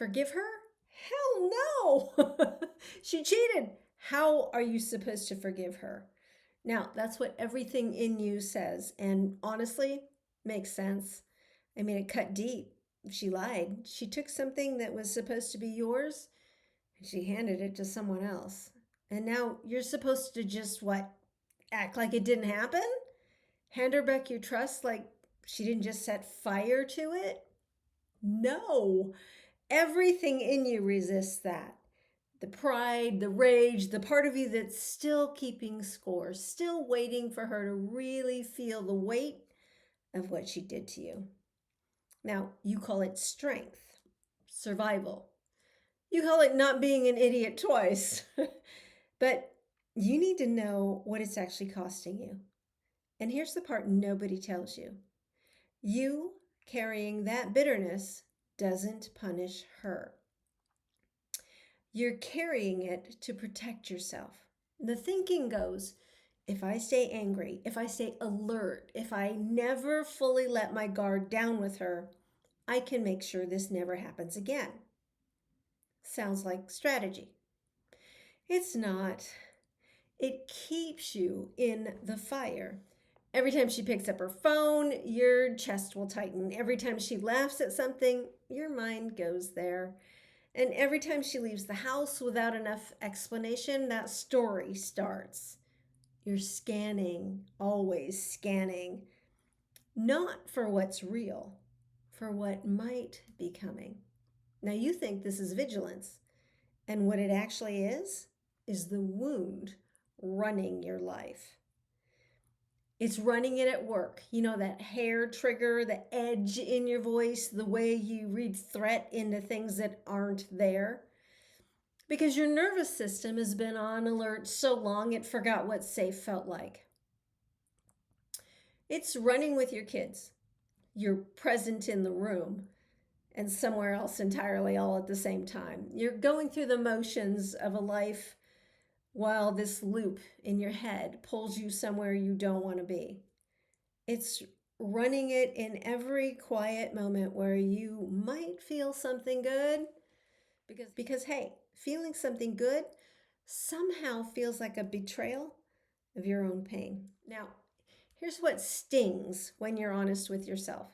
Forgive her? Hell no! She cheated. How are you supposed to forgive her? Now, that's what everything in you says. And honestly, makes sense. I mean, it cut deep. She lied. She took something that was supposed to be yours and she handed it to someone else. And now you're supposed to just what? Act like it didn't happen? Hand her back your trust like she didn't just set fire to it? No. Everything in you resists that. The pride, the rage, the part of you that's still keeping score, still waiting for her to really feel the weight of what she did to you. Now, you call it strength, survival. You call it not being an idiot twice. But you need to know what it's actually costing you. And here's the part nobody tells you. You carrying that bitterness doesn't punish her. You're carrying it to protect yourself. The thinking goes, if I stay angry, if I stay alert, if I never fully let my guard down with her, I can make sure this never happens again. Sounds like strategy. It's not. It keeps you in the fire. Every time she picks up her phone, your chest will tighten. Every time she laughs at something, your mind goes there. And every time she leaves the house without enough explanation, that story starts. You're scanning, always scanning, not for what's real, for what might be coming. Now you think this is vigilance, and what it actually is the wound running your life. It's running it at work. You know, that hair trigger, the edge in your voice, the way you read threat into things that aren't there. Because your nervous system has been on alert so long it forgot what safe felt like. It's running with your kids. You're present in the room and somewhere else entirely all at the same time. You're going through the motions of a life while this loop in your head pulls you somewhere you don't want to be. It's running it in every quiet moment where you might feel something good because hey, feeling something good somehow feels like a betrayal of your own pain. Now, here's what stings when you're honest with yourself.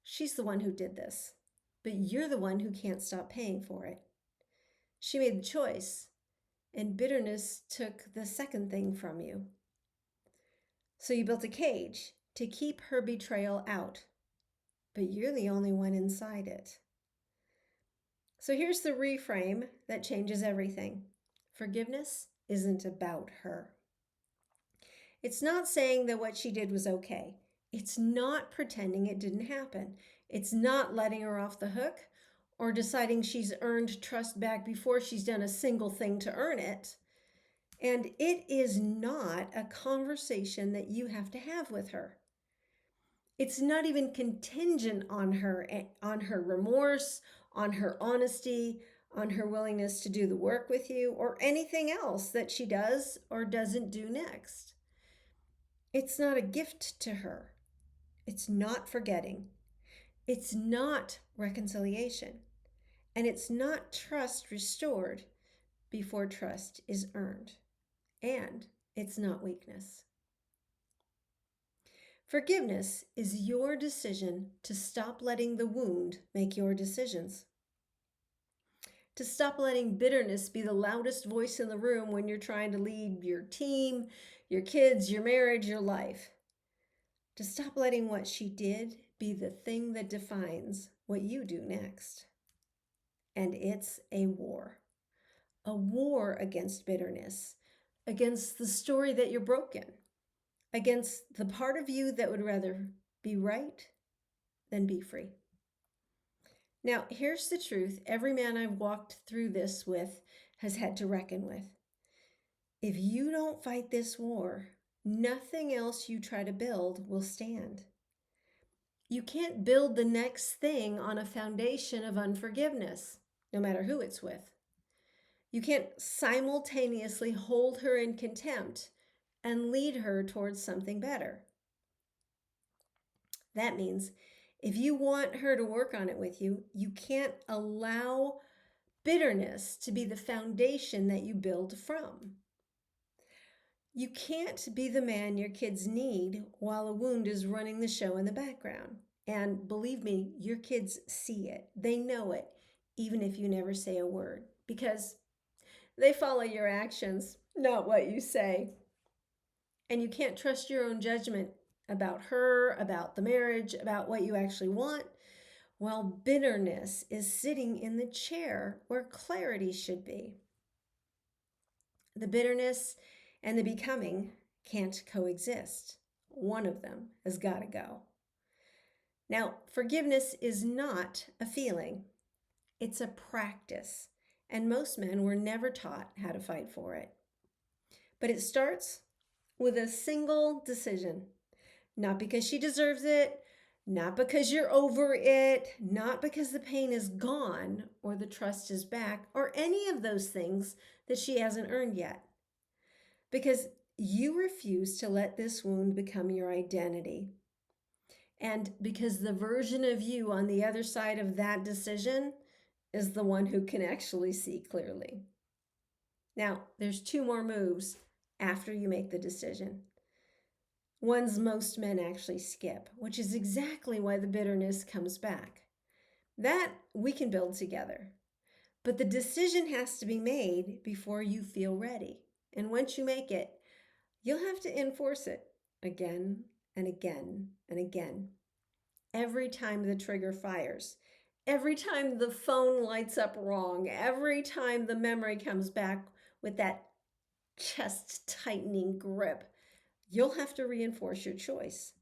She's the one who did this, but you're the one who can't stop paying for it. She made the choice, and bitterness took the second thing from you. So you built a cage to keep her betrayal out, but you're the only one inside it. So here's the reframe that changes everything. Forgiveness isn't about her. It's not saying that what she did was okay. It's not pretending it didn't happen. It's not letting her off the hook or deciding she's earned trust back before she's done a single thing to earn it. And it is not a conversation that you have to have with her. It's not even contingent on her remorse, on her honesty, on her willingness to do the work with you, or anything else that she does or doesn't do next. It's not a gift to her. It's not forgetting. It's not reconciliation. And it's not trust restored before trust is earned. And it's not weakness. Forgiveness is your decision to stop letting the wound make your decisions. To stop letting bitterness be the loudest voice in the room when you're trying to lead your team, your kids, your marriage, your life. To stop letting what she did be the thing that defines what you do next. And it's a war against bitterness, against the story that you're broken, against the part of you that would rather be right than be free. Now, here's the truth every man I've walked through this with has had to reckon with. If you don't fight this war, nothing else you try to build will stand. You can't build the next thing on a foundation of unforgiveness, no matter who it's with. You can't simultaneously hold her in contempt and lead her towards something better. That means If you want her to work on it with you, you can't allow bitterness to be the foundation that you build from. You can't be the man your kids need while a wound is running the show in the background. And believe me, your kids see it. They know it, even if you never say a word, because they follow your actions, not what you say. And you can't trust your own judgment about her, about the marriage, about what you actually want, while bitterness is sitting in the chair where clarity should be. The bitterness and the becoming can't coexist. One of them has got to go. Now, forgiveness is not a feeling, it's a practice. And most men were never taught how to fight for it. But it starts with a single decision. Not because she deserves it, not because you're over it, not because the pain is gone or the trust is back, or any of those things that she hasn't earned yet. Because you refuse to let this wound become your identity. And because the version of you on the other side of that decision is the one who can actually see clearly. Now, there's two more moves after you make the decision. Ones most men actually skip, which is exactly why the bitterness comes back. That we can build together. But the decision has to be made before you feel ready. And once you make it, you'll have to enforce it again and again and again. Every time the trigger fires, every time the phone lights up wrong, every time the memory comes back with that chest tightening grip, you'll have to reinforce your choice.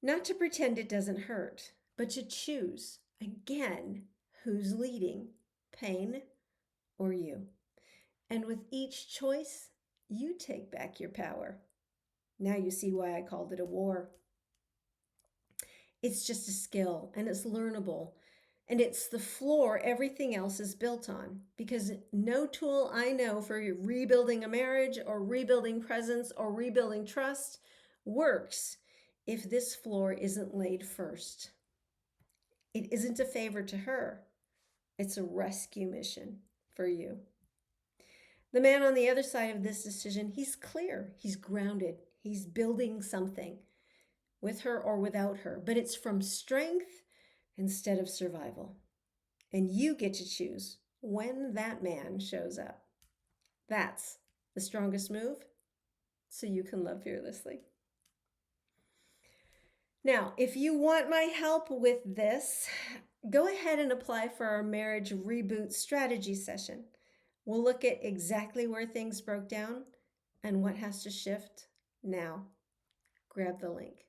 Not to pretend it doesn't hurt, but to choose again who's leading, pain or you. And with each choice, you take back your power. Now you see why I called it a war. It's just a skill and it's learnable. And it's the floor everything else is built on. Because no tool I know for rebuilding a marriage or rebuilding presence or rebuilding trust works if this floor isn't laid first. It isn't a favor to her. It's a rescue mission for you. The man on the other side of this decision, he's clear, he's grounded, he's building something with her or without her, but it's from strength instead of survival. And you get to choose when that man shows up. That's the strongest move, so you can love fearlessly. Now, if you want my help with this, go ahead and apply for our marriage reboot strategy session. We'll look at exactly where things broke down and what has to shift now. Grab the link.